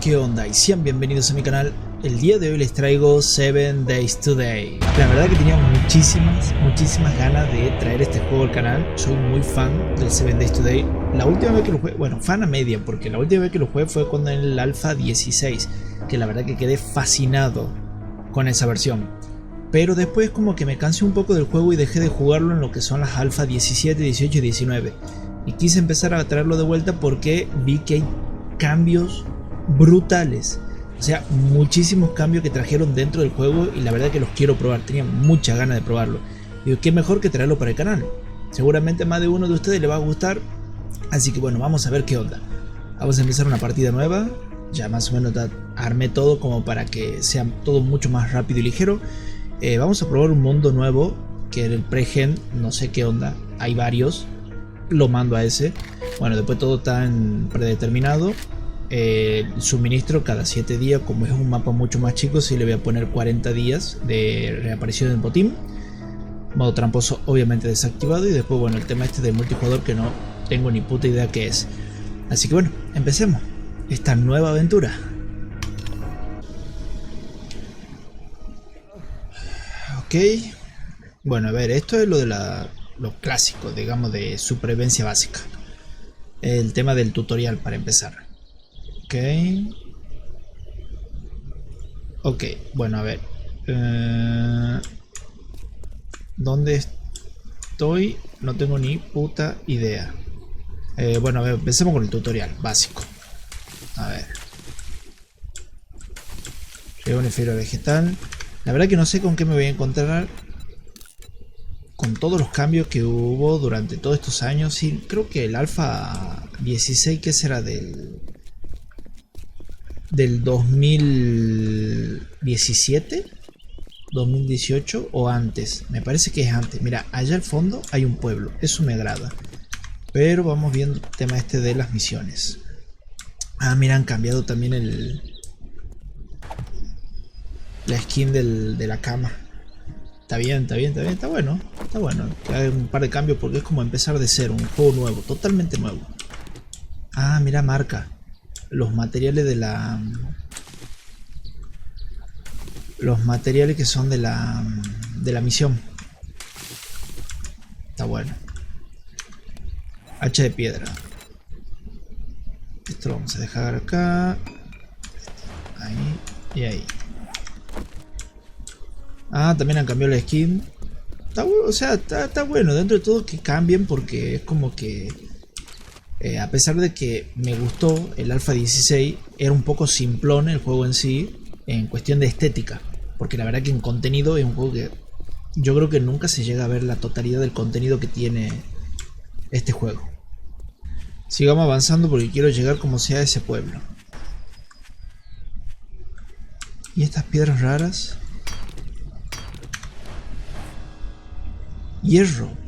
¿Qué onda? Y sean bienvenidos a mi canal. El día de hoy les traigo 7 Days Today. La verdad que tenía muchísimas ganas de traer este juego al canal. Soy muy fan del 7 Days Today. La última vez que lo jugué, bueno, fan a media, porque la última vez que lo jugué fue cuando en el Alpha 16, que la verdad que quedé fascinado con esa versión. Pero después como que me cansé un poco del juego y dejé de jugarlo en lo que son las Alpha 17, 18 y 19. Y quise empezar a traerlo de vuelta porque vi que hay cambios brutales, o sea, muchísimos cambios que trajeron dentro del juego y la verdad que los quiero probar. Tenía muchas ganas de probarlo. Digo, qué mejor que traerlo para el canal. Seguramente más de uno de ustedes le va a gustar. Así que bueno, vamos a ver qué onda. Vamos a empezar una partida nueva. Ya más o menos armé todo como para que sea todo mucho más rápido y ligero. Vamos a probar un mundo nuevo, que era el pre-gen, no sé qué onda. Hay varios. Lo mando a ese. Bueno, después todo está en predeterminado. El suministro cada 7 días, como es un mapa mucho más chico, sí le voy a poner 40 días de reaparición del botín. Modo tramposo obviamente desactivado. Y después bueno, el tema este del multijugador que no tengo ni puta idea qué es. Así que bueno, empecemos esta nueva aventura. Ok. Bueno, a ver, esto es lo de los clásicos, digamos, de supervivencia básica. El tema del tutorial para empezar. Ok, bueno, a ver. ¿Dónde estoy? No tengo ni puta idea. Bueno, a ver, empecemos con el tutorial básico. A ver. Riego una fibra vegetal. La verdad que no sé con qué me voy a encontrar. Con todos los cambios que hubo durante todos estos años. Sí, creo que el Alpha 16, que será del 2017, 2018 o antes. Me parece que es antes. Mira, allá al fondo hay un pueblo, eso me agrada. Pero vamos viendo el tema este de las misiones. Ah, mira, han cambiado también la skin de la cama. Está bien, está bueno. Está bueno, hay un par de cambios porque es como empezar de cero, un juego nuevo, totalmente nuevo. Ah, mira, marca los materiales de la... Los materiales que son de la misión. Está bueno. Hacha de piedra. Esto lo vamos a dejar acá. Ahí y ahí. Ah, también han cambiado la skin. Está bueno, o sea, está bueno dentro de todo que cambien porque es como que... a pesar de que me gustó el Alpha 16, era un poco simplón el juego en sí, en cuestión de estética. Porque la verdad que en contenido es un juego que yo creo que nunca se llega a ver la totalidad del contenido que tiene este juego. Sigamos avanzando porque quiero llegar como sea a ese pueblo. ¿Y estas piedras raras? Hierro.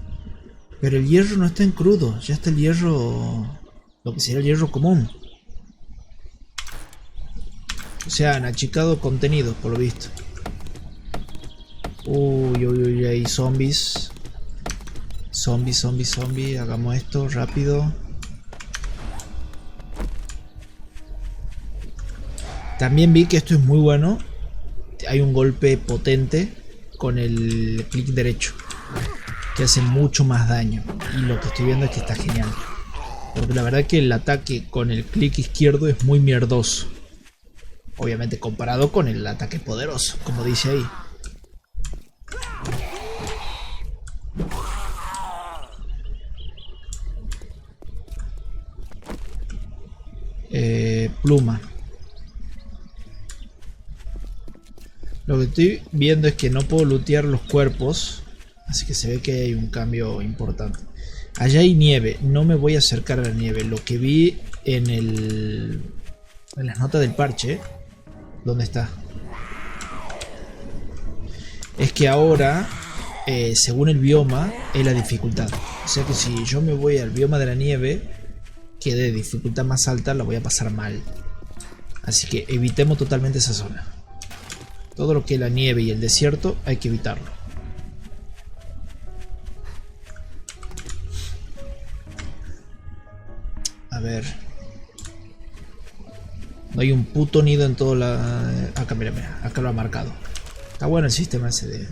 Pero el hierro no está en crudo, ya está el hierro... Lo que sería el hierro común. O sea, han achicado contenido, por lo visto. Uy, hay zombies. Zombies. Hagamos esto rápido. También vi que esto es muy bueno. Hay un golpe potente con el clic derecho, que hace mucho más daño. Y lo que estoy viendo es que está genial. Porque la verdad que el ataque con el clic izquierdo es muy mierdoso. Obviamente comparado con el ataque poderoso, como dice ahí. Pluma. Lo que estoy viendo es que no puedo lootear los cuerpos. Así que se ve que hay un cambio importante. Allá hay nieve. No me voy a acercar a la nieve. Lo que vi en las notas del parche. ¿Dónde está? Es que ahora, según el bioma, es la dificultad. O sea que si yo me voy al bioma de la nieve, que de dificultad más alta, la voy a pasar mal. Así que evitemos totalmente esa zona. Todo lo que es la nieve y el desierto hay que evitarlo. A ver. No hay un puto nido en toda la... Acá, mira, mira, acá lo ha marcado. Está bueno el sistema ese de...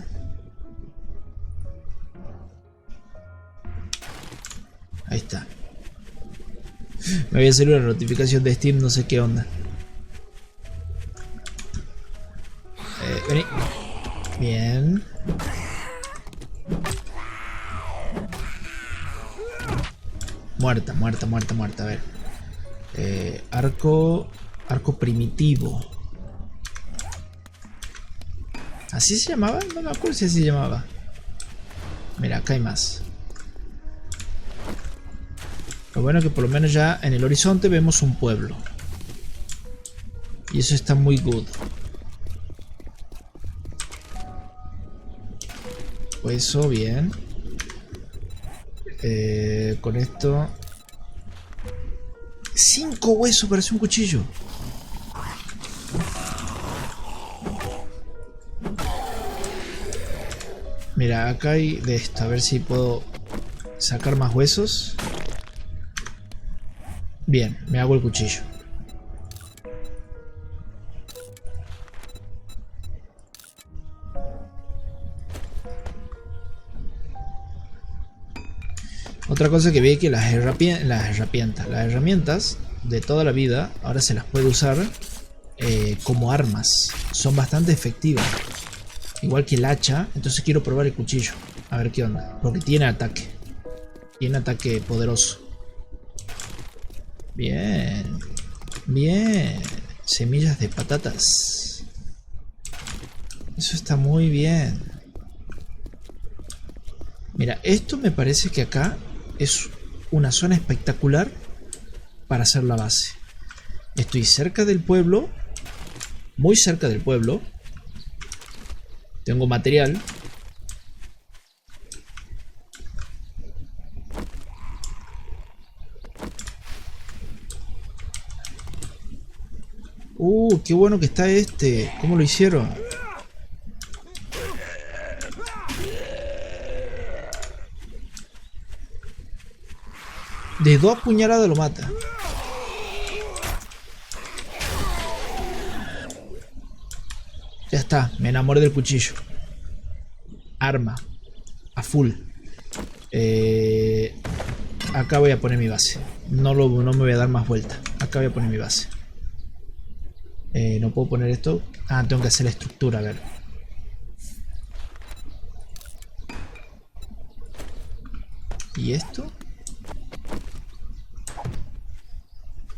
Ahí está. Me voy a hacer una notificación de Steam, no sé qué onda. Vení. Bien. Muerta, muerta, muerta, muerta. A ver. Arco primitivo. ¿Así se llamaba? No me acuerdo si así se llamaba. Mira, acá hay más. Lo bueno es que por lo menos ya en el horizonte vemos un pueblo. Y eso está muy good. Hueso, bien. Con esto... 5 huesos, parece un cuchillo. Mira, acá hay de esto. A ver si puedo sacar más huesos. Bien, me hago el cuchillo. Otra cosa que vi que las herramientas de toda la vida ahora se las puede usar como armas. Son bastante efectivas. Igual que el hacha. Entonces quiero probar el cuchillo. A ver qué onda. Porque tiene ataque. Tiene ataque poderoso. Bien. Bien. Semillas de patatas. Eso está muy bien. Mira, esto me parece que acá es una zona espectacular para hacer la base. Estoy cerca del pueblo. Muy cerca del pueblo. Tengo material. Qué bueno que está este. ¿Cómo lo hicieron? De 2 puñaladas lo mata. Ya está, me enamoré del cuchillo. Arma. A full. Acá voy a poner mi base. No me voy a dar más vuelta. Acá voy a poner mi base. No puedo poner esto. Ah, tengo que hacer la estructura, a ver. ¿Y esto?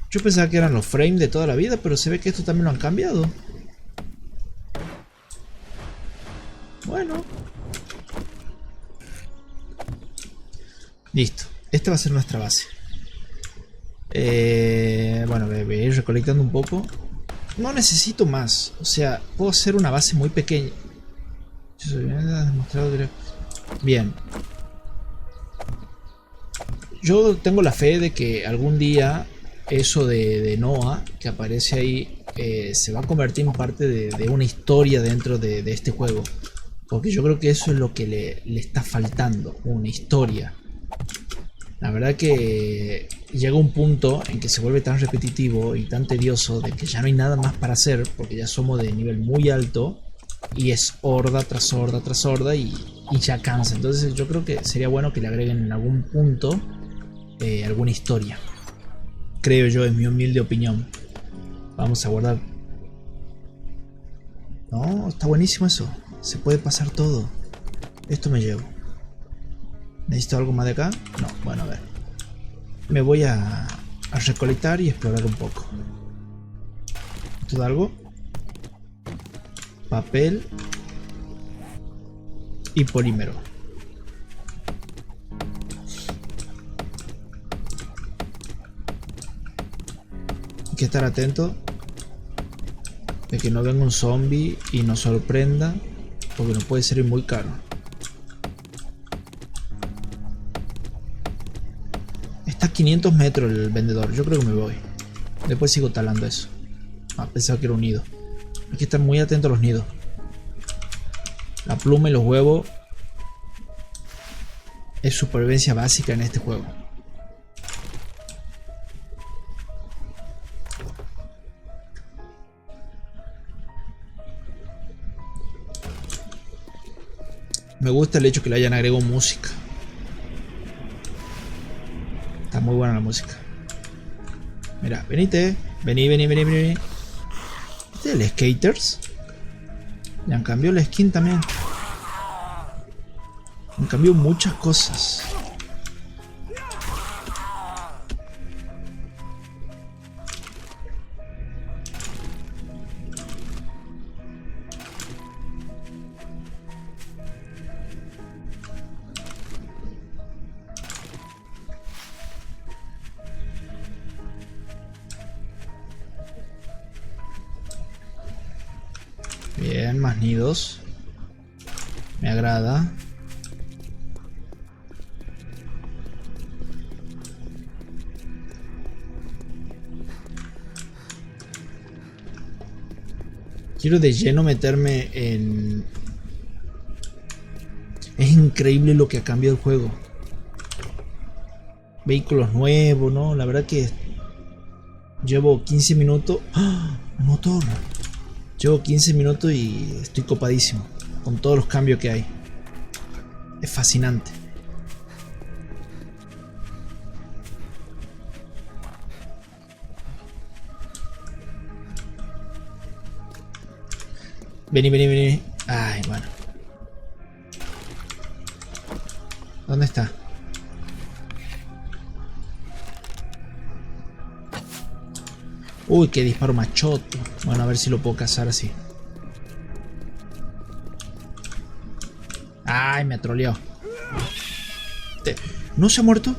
Yo pensaba que eran los frames de toda la vida, pero se ve que esto también lo han cambiado. Bueno. Listo. Esta va a ser nuestra base. Bueno, voy a ir recolectando un poco. No necesito más. O sea, puedo hacer una base muy pequeña. Bien. Yo tengo la fe de que algún día eso de Noah que aparece ahí se va a convertir en parte de una historia dentro de este juego. Porque yo creo que eso es lo que le está faltando. Una historia. La verdad que llega un punto en que se vuelve tan repetitivo y tan tedioso de que ya no hay nada más para hacer porque ya somos de nivel muy alto y es horda tras horda tras horda y ya cansa. Entonces yo creo que sería bueno que le agreguen en algún punto alguna historia. Creo yo, en mi humilde opinión. Vamos a guardar. No, está buenísimo eso. Se puede pasar todo. Esto me llevo. ¿Necesito algo más de acá? No, bueno, a ver. Me voy a recolectar y explorar un poco. ¿Esto da algo? Papel. Y polímero. Hay que estar atento de que no venga un zombie y nos sorprenda, porque nos puede salir muy caro. Está a 500 metros el vendedor. Yo creo que me voy. Después sigo talando eso. Pensaba que era un nido. Hay que estar muy atento a los nidos. La pluma y los huevos es supervivencia básica en este juego. Me gusta el hecho que le hayan agregado música. Está muy buena la música. Mira, venite. Vení. ¿Este es el Skaters? Le han cambiado la skin también. Han cambiado muchas cosas. Bien, más nidos. Me agrada. Quiero de lleno meterme en... Es increíble lo que ha cambiado el juego. Vehículos nuevos, ¿no? La verdad que llevo 15 minutos. ¡Ah! Motor. Llevo 15 minutos y estoy copadísimo con todos los cambios que hay. Es fascinante. Vení. Ay, bueno. ¿Dónde está? Uy, qué disparo machoto. Bueno, a ver si lo puedo cazar así. Ay, me ha troleado. ¿No se ha muerto?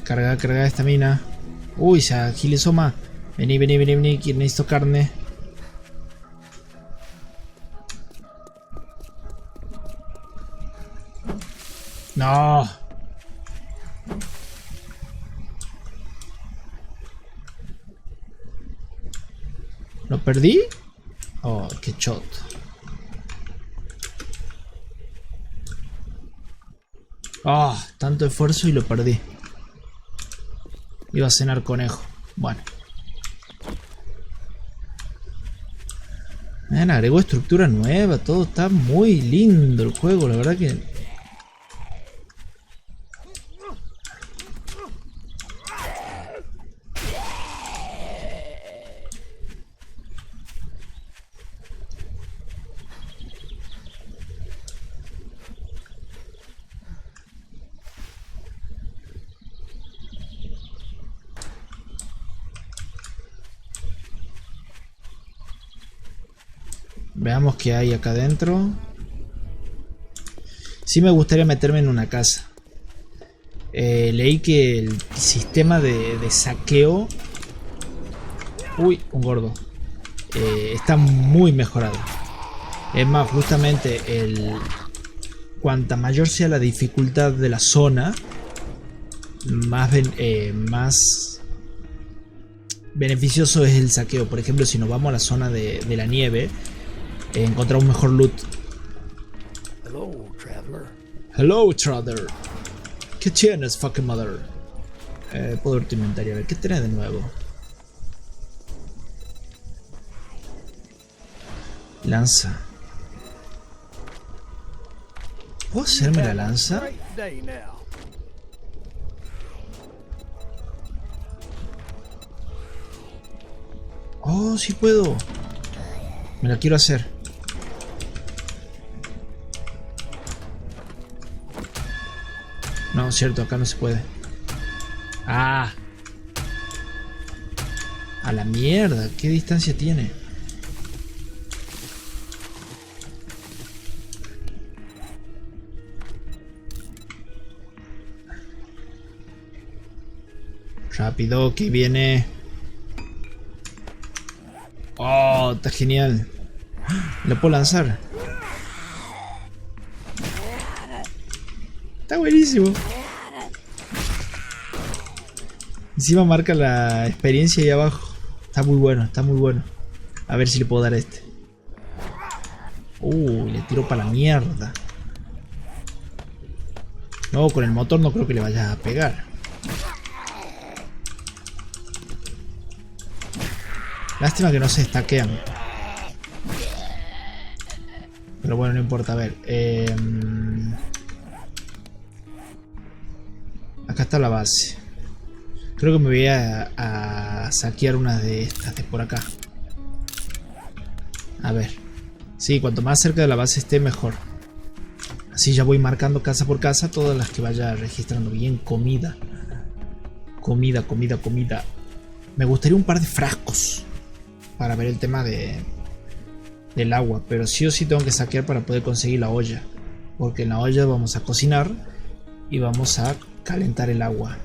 Carga esta mina. Uy, se agilizó más. Vení, que necesito carne. No. ¿Lo perdí? Oh, qué shot. Oh, tanto esfuerzo y lo perdí. Iba a cenar conejo. Bueno. Agregó estructura nueva. Todo está muy lindo el juego. La verdad que... Veamos qué hay acá adentro. Sí me gustaría meterme en una casa. Leí que el sistema de saqueo... Uy, un gordo. Está muy mejorado. Es más, justamente cuanta mayor sea la dificultad de la zona, más beneficioso es el saqueo. Por ejemplo, si nos vamos a la zona de la nieve, encontramos mejor loot. Hello, traveler. ¿Qué tienes, fucking mother? Puedo ver tu inventario. A ver, ¿qué tenés de nuevo? Lanza. ¿Puedo hacerme la lanza? Oh, sí puedo. Me la quiero hacer. No, cierto, acá no se puede. Ah. A la mierda, ¿qué distancia tiene? Rápido, que viene. Oh, está genial. Lo puedo lanzar. Está buenísimo. Encima marca la experiencia ahí abajo. Está muy bueno, está muy bueno. A ver si le puedo dar a este. Le tiro para la mierda. No, con el motor no creo que le vayas a pegar. Lástima que no se estaquean. Pero bueno, no importa. A ver. Acá está la base. Creo que me voy a saquear una de estas de por acá. A ver. Sí, cuanto más cerca de la base esté, mejor. Así ya voy marcando casa por casa todas las que vaya registrando. Bien, comida. Comida, comida, comida. Me gustaría un par de frascos para ver el tema del agua. Pero sí o sí tengo que saquear para poder conseguir la olla. Porque en la olla vamos a cocinar y vamos a calentar el agua.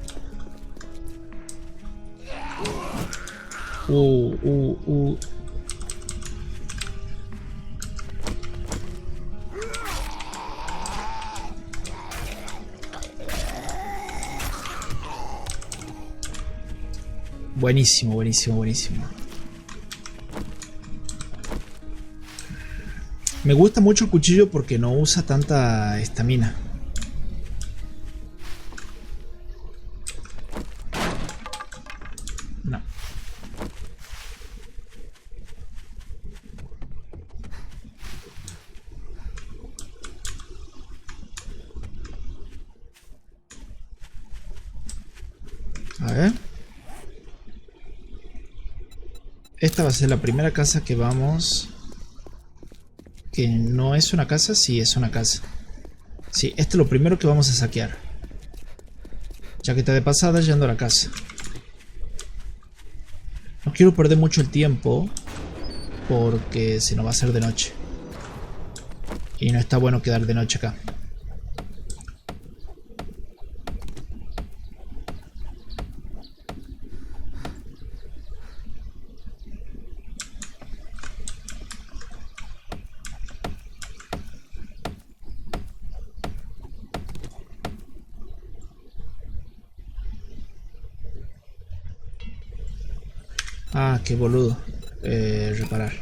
Buenísimo, buenísimo, buenísimo. Me gusta mucho el cuchillo porque no usa tanta estamina. No. A ver. Esta va a ser la primera casa que vamos... Que no es una casa, sí es una casa. Sí, esto es lo primero que vamos a saquear. Ya que está de pasada yendo a la casa. No quiero perder mucho el tiempo porque se nos va a hacer de noche. Y no está bueno quedar de noche acá. Ah, qué boludo. Reparar.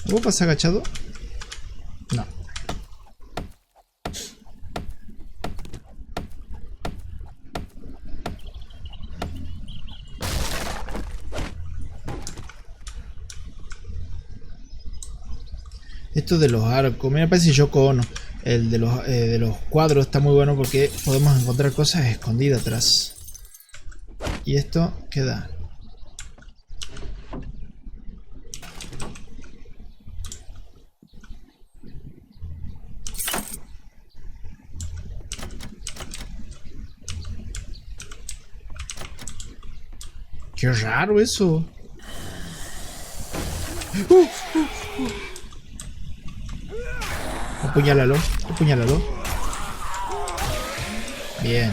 ¿Vos pasás agachado? No. Esto de los arcos, me parece Yoko Ono. El de los cuadros está muy bueno porque podemos encontrar cosas escondidas atrás. Y esto queda. Qué raro eso. Apuñálalo, apuñálalo. Bien.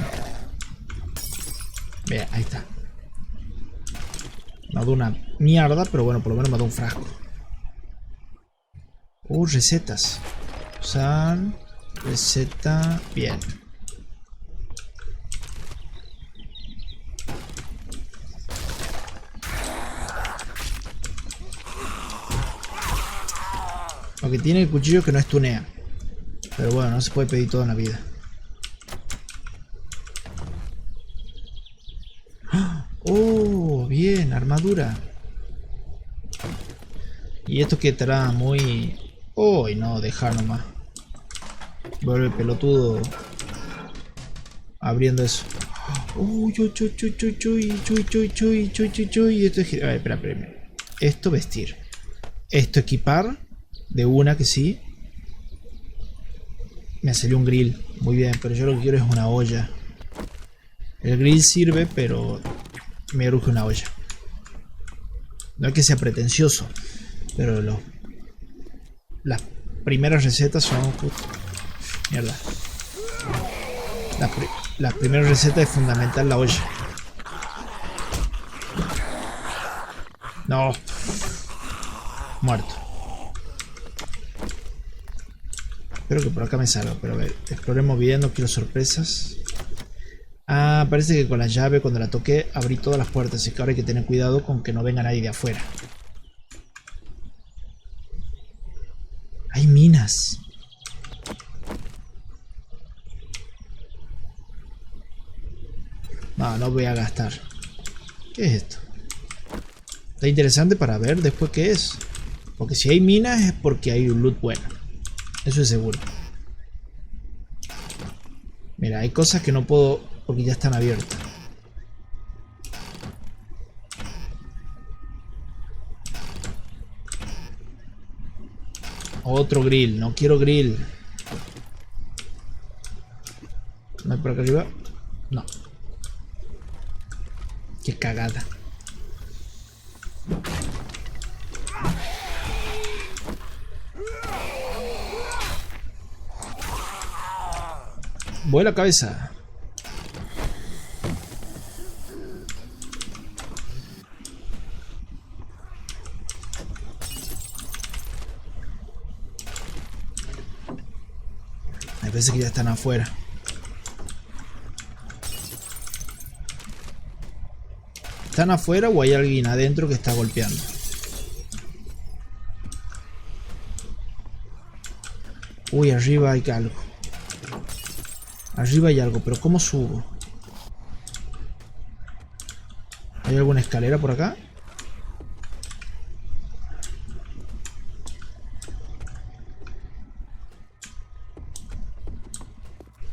Bien, ahí está. Me ha dado una mierda, pero bueno, por lo menos me ha dado un frasco. Recetas. Usar. Receta. Bien. Lo que tiene el cuchillo es que no estunea. Pero bueno, no se puede pedir todo en la vida. Oh, bien, armadura. Y esto que estará muy... Oh, no, dejar nomás. Vuelve el pelotudo abriendo eso. Uy, chuy, chuy, chuy, chuy, chuy, chuy, chuy, chuy, chuy, chuy. Esto es... A ver, espera. Esto vestir. Esto equipar. De una que sí. Me salió un grill. Muy bien, pero yo lo que quiero es una olla. El grill sirve, pero me urge una olla. No es que sea pretencioso, pero las primeras recetas son... Mierda. Las primeras recetas es fundamental la olla. No. Muerto. Espero que por acá me salga, pero a ver, exploremos bien, no quiero sorpresas. Ah, parece que con la llave cuando la toqué abrí todas las puertas, así que ahora hay que tener cuidado con que no venga nadie de afuera. Hay minas. No, no voy a gastar. ¿Qué es esto? Está interesante para ver después qué es. Porque si hay minas es porque hay un loot bueno. Eso es seguro. Mira, hay cosas que no puedo porque ya están abiertas. Otro grill. No quiero grill. ¿No hay por acá arriba? No. Qué cagada. Vuela cabeza. Hay veces que ya están afuera. ¿Están afuera o hay alguien adentro que está golpeando? Uy, arriba hay algo. Arriba hay algo, pero ¿cómo subo? ¿Hay alguna escalera por acá?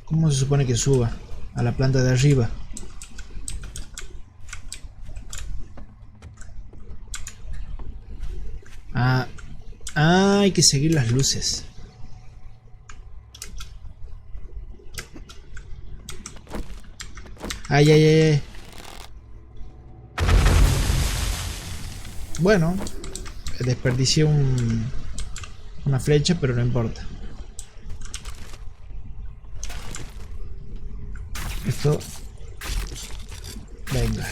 ¿Cómo se supone que suba? A la planta de arriba. Hay que seguir las luces. Ay. Bueno, desperdicié una flecha, pero no importa. Esto... Venga.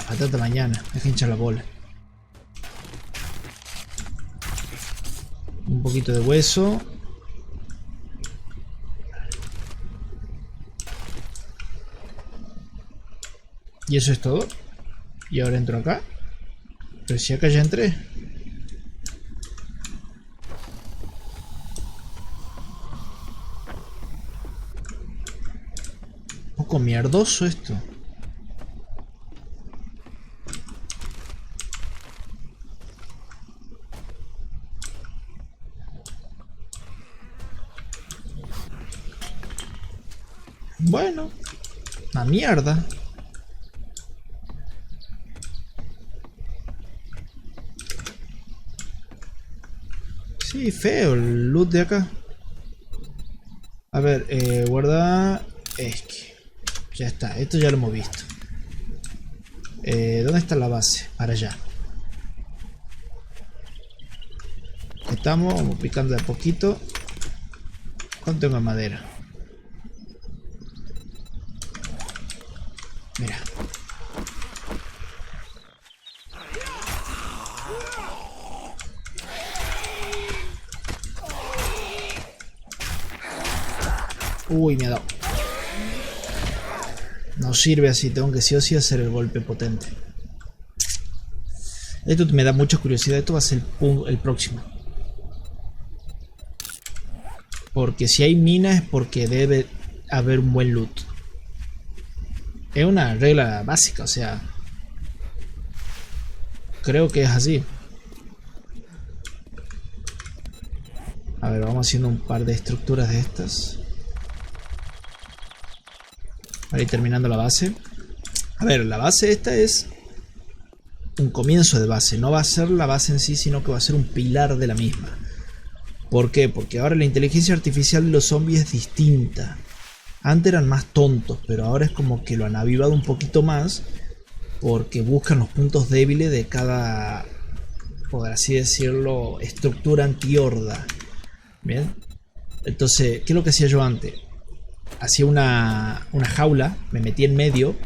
Patata mañana. Deja hinchar la bola. Un poquito de hueso. Y eso es todo. Y ahora entro acá. Pero si acá ya entré. Un poco mierdoso esto. Bueno, una mierda. Sí, feo el loot de acá. A ver, guarda. Es que ya está, esto ya lo hemos visto. ¿Dónde está la base? Para allá. Vamos picando de a poquito. ¿Cuánto tengo de madera? Mira. Uy, me ha dado. No sirve así, tengo que sí o sí hacer el golpe potente. Esto me da mucha curiosidad, esto va a ser el próximo. Porque si hay minas es porque debe haber un buen loot. Es una regla básica, o sea, creo que es así. A ver, vamos haciendo un par de estructuras de estas para ir terminando la base. A ver, la base esta es un comienzo de base. No va a ser la base en sí, sino que va a ser un pilar de la misma. ¿Por qué? Porque ahora la inteligencia artificial de los zombies es distinta. Antes eran más tontos, pero ahora es como que lo han avivado un poquito más, porque buscan los puntos débiles de cada, por así decirlo, estructura anti-horda. Bien, entonces, ¿qué es lo que hacía yo antes? Hacía una jaula, me metía en medio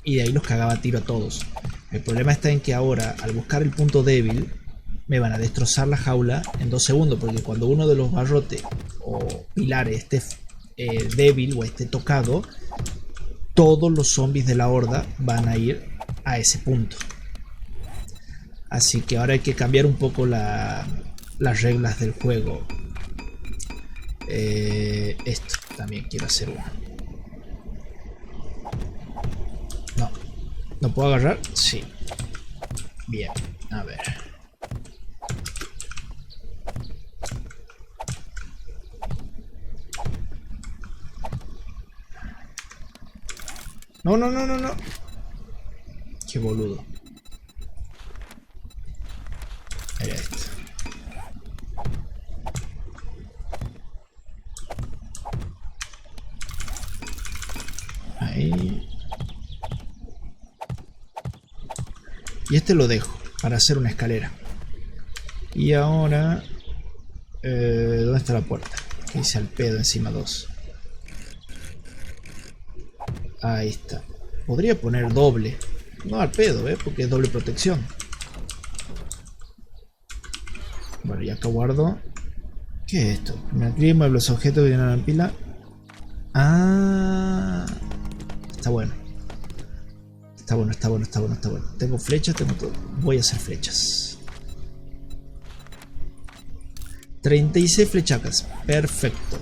y de ahí los cagaba a tiro a todos. El problema está en que ahora, al buscar el punto débil, me van a destrozar la jaula en 2 segundos, porque cuando uno de los barrotes o pilares esté débil o esté tocado, todos los zombies de la horda van a ir a ese punto. Así que ahora hay que cambiar un poco las reglas del juego. Esto también quiero hacer uno. ¿No puedo agarrar? Sí. Bien, a ver. No. Qué boludo. Era esto. Ahí. Y este lo dejo para hacer una escalera. Y ahora... ¿dónde está la puerta? Que hice al pedo encima 2. Ahí está. Podría poner doble. No al pedo, porque es doble protección. Bueno, y acá guardo. ¿Qué es esto? Me activo los objetos que vienen a la pila. Ah, está bueno. Está bueno. Tengo flechas, tengo todo. Voy a hacer flechas. 36 flechacas. Perfecto.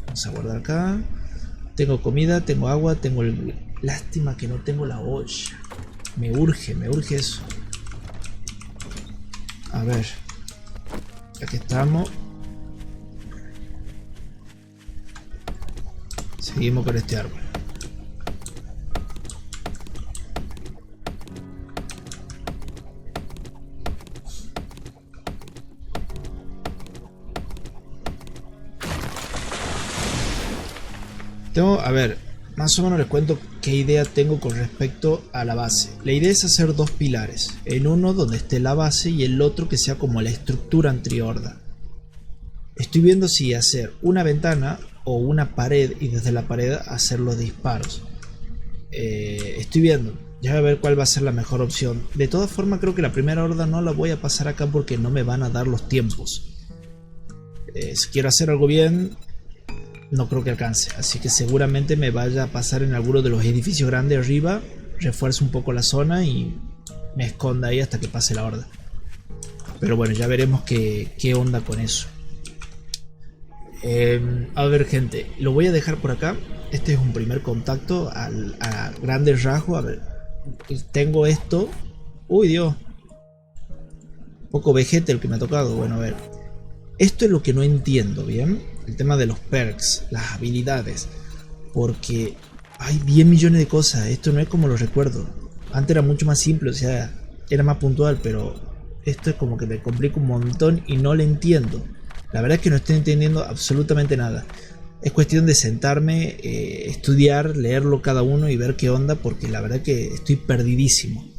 Vamos a guardar acá. Tengo comida, tengo agua, tengo el... Lástima que no tengo la olla. Me urge eso. A ver. Aquí estamos. Seguimos con este árbol. A ver, más o menos les cuento qué idea tengo con respecto a la base. La idea es hacer 2 pilares, en uno donde esté la base y el otro que sea como la estructura anti-horda. Estoy viendo si hacer una ventana o una pared y desde la pared hacer los disparos. Estoy viendo, ya voy a ver cuál va a ser la mejor opción. De todas formas creo que la primera horda no la voy a pasar acá porque no me van a dar los tiempos. Si quiero hacer algo bien... no creo que alcance, así que seguramente me vaya a pasar en alguno de los edificios grandes arriba, refuerce un poco la zona y me esconda ahí hasta que pase la horda. Pero bueno, ya veremos qué onda con eso. A ver, gente, lo voy a dejar por acá. Este es un primer contacto a grandes rasgos. A ver, tengo esto. Uy, Dios, poco vejete el que me ha tocado. Bueno, a ver, esto es lo que no entiendo bien. El tema de los perks, las habilidades, porque hay 10 millones de cosas. Esto no es como lo recuerdo. Antes era mucho más simple, o sea, era más puntual, pero esto es como que me complica un montón y no le entiendo. La verdad es que no estoy entendiendo absolutamente nada. Es cuestión de sentarme, estudiar, leerlo cada uno y ver qué onda, porque la verdad que estoy perdidísimo.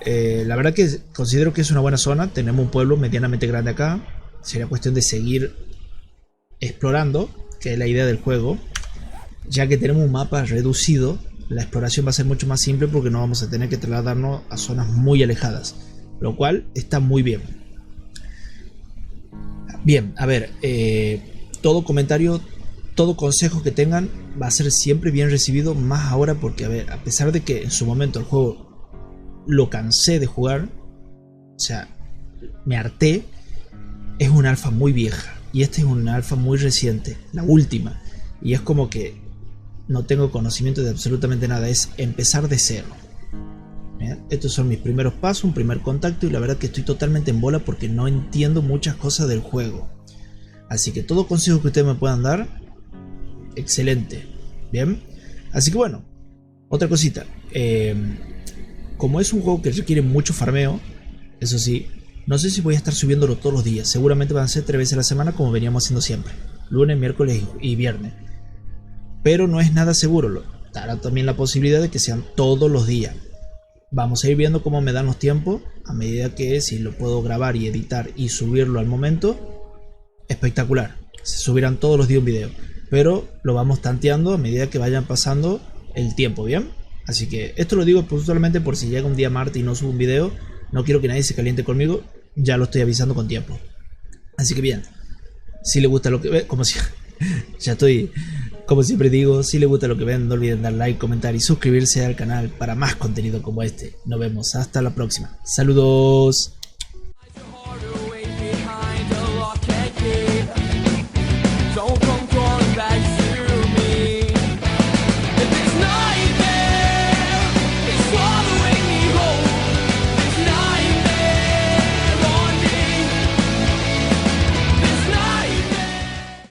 La verdad que considero que es una buena zona. Tenemos un pueblo medianamente grande acá. Sería cuestión de seguir explorando, que es la idea del juego. Ya que tenemos un mapa reducido, la exploración va a ser mucho más simple porque no vamos a tener que trasladarnos a zonas muy alejadas, lo cual está muy bien. Bien, a ver, todo comentario, todo consejo que tengan va a ser siempre bien recibido, más ahora porque, a ver, a pesar de que en su momento el juego lo cansé de jugar, o sea, me harté, es una alfa muy vieja. Y esta es una alfa muy reciente, la última. Y es como que no tengo conocimiento de absolutamente nada. Es empezar de cero. ¿Bien? Estos son mis primeros pasos, un primer contacto. Y la verdad que estoy totalmente en bola porque no entiendo muchas cosas del juego. Así que todo consejo que ustedes me puedan dar, excelente. Bien. Así que bueno, otra cosita. Como es un juego que requiere mucho farmeo, eso sí, no sé si voy a estar subiéndolo todos los días. Seguramente van a ser 3 veces a la semana como veníamos haciendo siempre. Lunes, miércoles y viernes. Pero no es nada seguro. Dará también la posibilidad de que sean todos los días. Vamos a ir viendo cómo me dan los tiempos. A medida que si lo puedo grabar y editar y subirlo al momento, espectacular. Se subirán todos los días un video. Pero lo vamos tanteando a medida que vayan pasando el tiempo, ¿bien? Así que esto lo digo solamente por si llega un día martes y no subo un video. No quiero que nadie se caliente conmigo. ya lo estoy avisando con tiempo. Así que bien, si le gusta lo que ve, como si ya estoy, como siempre digo, si le gusta lo que ven, no olviden dar like, comentar y suscribirse al canal para más contenido como este. Nos vemos hasta la próxima. Saludos.